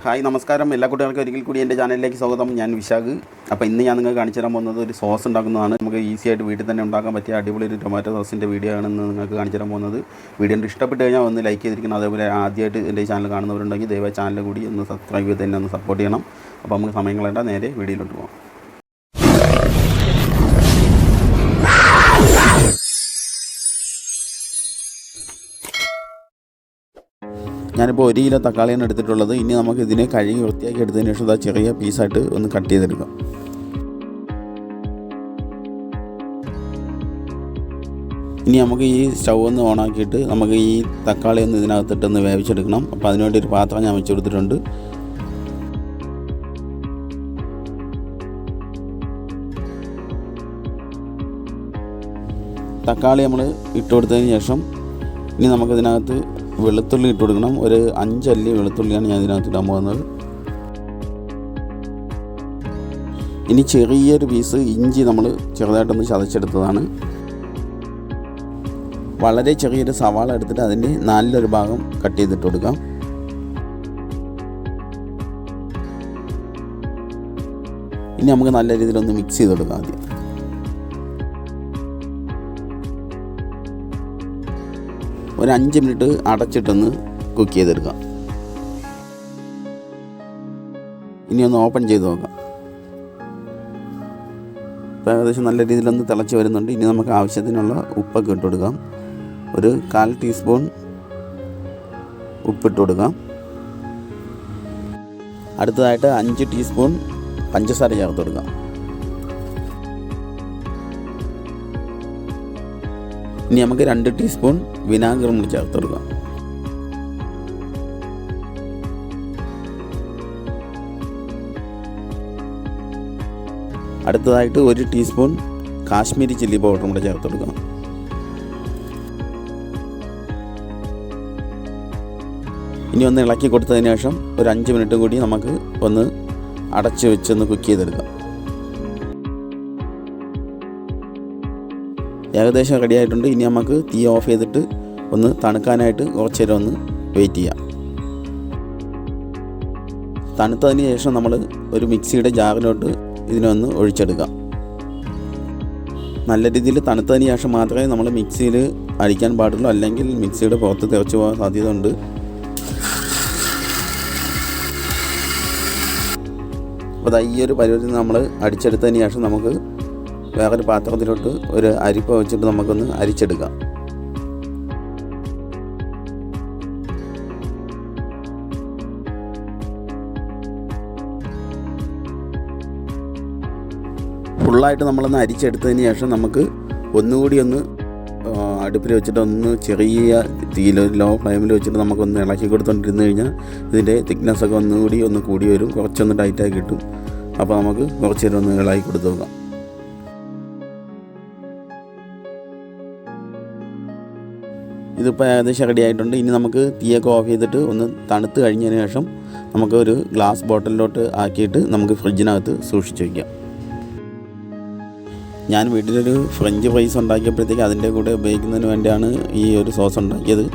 Hi നമസ്കാരം, എല്ലാ കുട്ടികൾക്കും ഒരിക്കൽ കൂടി എൻ്റെ ചാനലിലേക്ക് സ്വാഗതം. ഞാൻ വിശാഖ്. അപ്പോൾ ഇന്ന് ഞാൻ നിങ്ങൾക്ക് കാണിച്ചു തരാൻ പോകുന്നത് ഒരു സോസ് ഉണ്ടാക്കുന്നതാണ്. നമുക്ക് ഈസി ആയിട്ട് വീട്ടിൽ തന്നെ ഉണ്ടാക്കാൻ പറ്റിയ അടിപൊളി ഒരു ടൊമാറ്റോ സോസിൻ്റെ വീഡിയോ ആണെന്ന് നിങ്ങൾക്ക് കാണിച്ചു തരാൻ പോകുന്നത്. വീഡിയോ ഇഷ്ടപ്പെട്ട് കഴിഞ്ഞാൽ ഒന്ന് ലൈക്ക് ചെയ്തിരിക്കണം. അതേപോലെ ആദ്യമായിട്ട് എൻ്റെ ചാനൽ കാണുന്നവരുണ്ടെങ്കിൽ ദയവായി ചാനൽ കൂടി ഒന്ന് സബ്സ്ക്രൈബ് ചെയ്ത് തന്നെ ഒന്ന് സപ്പോർട്ട് ചെയ്യണം. അപ്പോൾ നമുക്ക് സമയം കളയണ്ട, നേരെ വീഡിയോയിലോട്ട് പോകാം. ഞാനിപ്പോൾ 1 കിലോ തക്കാളിയാണ് എടുത്തിട്ടുള്ളത്. ഇനി നമുക്ക് ഇതിനെ കഴുകി വൃത്തിയാക്കി എടുത്തതിന് ശേഷം അത് ചെറിയ പീസായിട്ട് ഒന്ന് കട്ട് ചെയ്തെടുക്കാം. ഇനി നമുക്ക് ഈ സ്റ്റൗ ഒന്ന് ഓണാക്കിയിട്ട് നമുക്ക് ഈ തക്കാളി ഒന്ന് ഇതിനകത്തിട്ടൊന്ന് വേവിച്ചെടുക്കണം. അപ്പോൾ അതിനുവേണ്ടി ഒരു പാത്രം ഞാൻ വെച്ച് കൊടുത്തിട്ടുണ്ട്. തക്കാളി നമ്മൾ ഇട്ട് കൊടുത്തതിന് ശേഷം ഇനി നമുക്കിതിനകത്ത് വെളുത്തുള്ളി ഇട്ട് കൊടുക്കണം. ഒരു 5 അല്ലി വെളുത്തുള്ളിയാണ് ഞാൻ ഇതിനകത്ത് ഇടാൻ പോകുന്നത്. ഇനി ചെറിയൊരു പീസ് ഇഞ്ചി നമ്മൾ ചെറുതായിട്ടൊന്ന് ചതച്ചെടുത്തതാണ്. വളരെ ചെറിയൊരു സവാള എടുത്തിട്ട് അതിൻ്റെ 4 ഭാഗം കട്ട് ചെയ്തിട്ട് കൊടുക്കാം. ഇനി നമുക്ക് നല്ല രീതിയിലൊന്ന് മിക്സ് ചെയ്ത് കൊടുക്കാം. ആദ്യം ഒരു 5 മിനിറ്റ് അടച്ചിട്ടൊന്ന് കുക്ക് ചെയ്തെടുക്കാം. ഇനി ഒന്ന് ഓപ്പൺ ചെയ്ത് നോക്കാം. ഇപ്പോൾ ഏകദേശം നല്ല രീതിയിലൊന്ന് തിളച്ച് വരുന്നുണ്ട്. ഇനി നമുക്ക് ആവശ്യത്തിനുള്ള ഉപ്പൊക്കെ ഇട്ട് കൊടുക്കാം. ഒരു 1/4 ടീസ്പൂൺ ഉപ്പിട്ട് കൊടുക്കാം. അടുത്തതായിട്ട് 5 ടീസ്പൂൺ പഞ്ചസാര ചേർത്ത് കൊടുക്കാം. ഇനി നമുക്ക് 2 ടീസ്പൂൺ വിനാഗിറും കൂടി ചേർത്ത് കൊടുക്കാം. അടുത്തതായിട്ട് 1 ടീസ്പൂൺ കാശ്മീരി ചില്ലി പൗഡറും കൂടെ ചേർത്ത് കൊടുക്കാം. ഇനി ഒന്ന് ഇളക്കി കൊടുത്തതിന് ശേഷം ഒരു 5 മിനിറ്റ് കൂടി നമുക്ക് ഒന്ന് അടച്ച് വെച്ചൊന്ന് കുക്ക് ചെയ്തെടുക്കാം. ഏകദേശം റെഡി ആയിട്ടുണ്ട്. ഇനി നമുക്ക് തീ ഓഫ് ചെയ്തിട്ട് ഒന്ന് തണുക്കാനായിട്ട് കുറച്ച് നേരം ഒന്ന് വെയിറ്റ് ചെയ്യാം. തണുത്തതിന് ശേഷം നമ്മൾ ഒരു മിക്സിയുടെ ജാറിലോട്ട് ഇതിനൊന്ന് ഒഴിച്ചെടുക്കാം. നല്ല രീതിയിൽ തണുത്തതിന് ശേഷം മാത്രമേ നമ്മൾ മിക്സിയിൽ അടിക്കാൻ പാടുള്ളൂ, അല്ലെങ്കിൽ മിക്സിയുടെ പുറത്ത് തെറിച്ച് പോകാൻ സാധ്യത ഉണ്ട്. അപ്പോൾ ഈ ഒരു പരുവത്തിൽ നമ്മൾ അടിച്ചെടുത്തതിന് ശേഷം നമുക്ക് വേറൊരു പാത്രത്തിലോട്ട് ഒരു അരിപ്പ വെച്ചിട്ട് നമുക്കൊന്ന് അരിച്ചെടുക്കാം. ഫുള്ളായിട്ട് നമ്മളൊന്ന് അരിച്ചെടുത്തതിന് ശേഷം നമുക്ക് ഒന്നുകൂടി ഒന്ന് അടുപ്പിൽ വെച്ചിട്ട് ഒന്ന് ചെറിയ തീയിൽ ലോ ഫ്ലെയിമിൽ വെച്ചിട്ട് നമുക്കൊന്ന് ഇളക്കി കൊടുത്തുകൊണ്ടിരുന്ന് കഴിഞ്ഞാൽ ഇതിൻ്റെ തിക്നെസ്സൊക്കെ ഒന്നുകൂടി ഒന്ന് കൂടി വരും, കുറച്ചൊന്ന് ടൈറ്റായി കിട്ടും. അപ്പോൾ നമുക്ക് കുറച്ച് നേരം ഒന്ന് ഇളക്കി കൊടുത്ത് നോക്കാം. ഇതിപ്പോൾ ഏകദേശം റെഡി ആയിട്ടുണ്ട്. ഇനി നമുക്ക് തീയൊക്കെ ഓഫ് ചെയ്തിട്ട് ഒന്ന് തണുത്ത് കഴിഞ്ഞതിന് ശേഷം നമുക്ക് ഒരു ഗ്ലാസ് ബോട്ടിലിലോട്ട് ആക്കിയിട്ട് നമുക്ക് ഫ്രിഡ്ജിനകത്ത് സൂക്ഷിച്ച് വയ്ക്കാം. ഞാൻ വീട്ടിലൊരു ഫ്രഞ്ച് ഫ്രൈസ് ഉണ്ടാക്കിയപ്പോഴത്തേക്ക് അതിൻ്റെ കൂടെ ഉപയോഗിക്കുന്നതിന് വേണ്ടിയാണ് ഈ ഒരു സോസ് ഉണ്ടാക്കിയത്.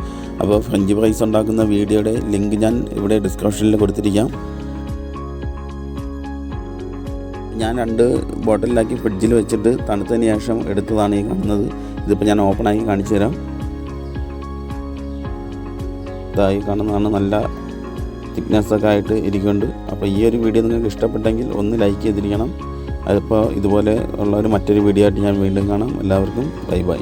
അപ്പോൾ ഫ്രഞ്ച് ഫ്രൈസ് ഉണ്ടാക്കുന്ന വീഡിയോയുടെ ലിങ്ക് ഞാൻ ഇവിടെ ഡിസ്ക്രിപ്ഷനിൽ കൊടുത്തിരിക്കാം. ഞാൻ 2 ബോട്ടിലാക്കി ഫ്രിഡ്ജിൽ വെച്ചിട്ട് തണുത്തതിന് ശേഷം എടുത്തതാണ് ഈ കാണുന്നത്. ഇതിപ്പോൾ ഞാൻ ഓപ്പണാക്കി കാണിച്ചു തരാം. ഇതായി കാണുന്നതാണ്, നല്ല തിക്നെസ്സൊക്കെ ആയിട്ട് ഇരിക്കുന്നുണ്ട്. അപ്പോൾ ഈ ഒരു വീഡിയോ നിങ്ങൾക്ക് ഇഷ്ടപ്പെട്ടെങ്കിൽ ഒന്ന് ലൈക്ക് ചെയ്തിരിക്കണം. അതിപ്പോൾ ഇതുപോലെ ഉള്ള മറ്റൊരു വീഡിയോ ആയിട്ട് ഞാൻ വീണ്ടും കാണാം. എല്ലാവർക്കും ബൈ ബൈ.